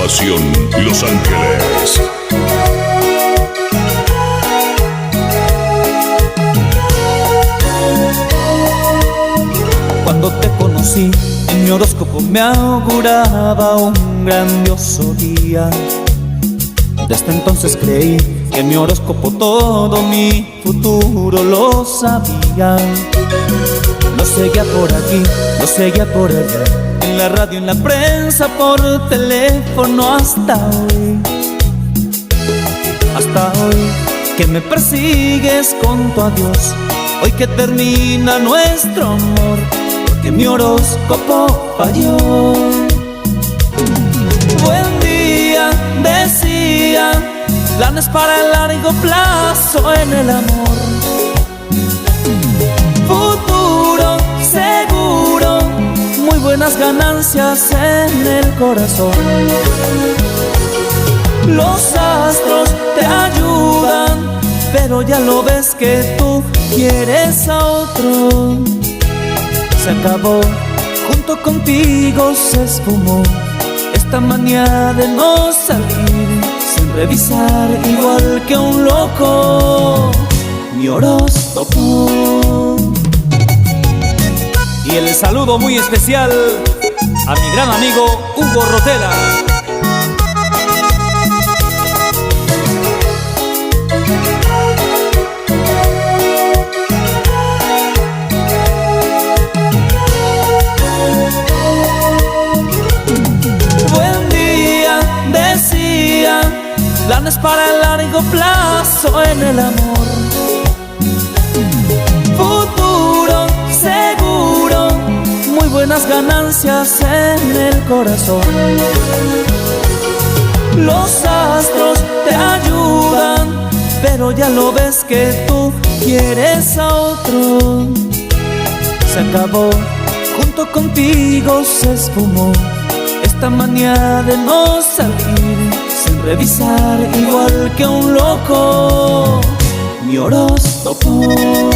Grabación Los Ángeles. Cuando te conocí, en mi horóscopo me auguraba un grandioso día. Desde entonces creí que en mi horóscopo todo mi futuro lo sabía. Lo seguía por aquí, lo seguía por allá, en la radio, en la prensa, por teléfono, hasta hoy. Hasta hoy que me persigues con tu adiós, hoy que termina nuestro amor, porque mi horóscopo falló. Buen día, decía, planes para el largo plazo en el amor. Futuro seguro, muy buenas ganancias en el corazón. Los astros te ayudan, pero ya lo ves que tú quieres a otro. Se acabó, junto contigo se esfumó esta manía de no salir sin revisar, igual que un loco, mi horóscopo. Y el saludo muy especial a mi gran amigo Hugo Rotela. Buen día, decía, planes para el largo plazo en el amor. Futuro seguro, muy buenas ganancias en el corazón. Los astros te ayudan, pero ya lo ves que tú quieres a otro. Se acabó, junto contigo se esfumó esta manía de no salir sin revisar, igual que un loco, mi horóscopo.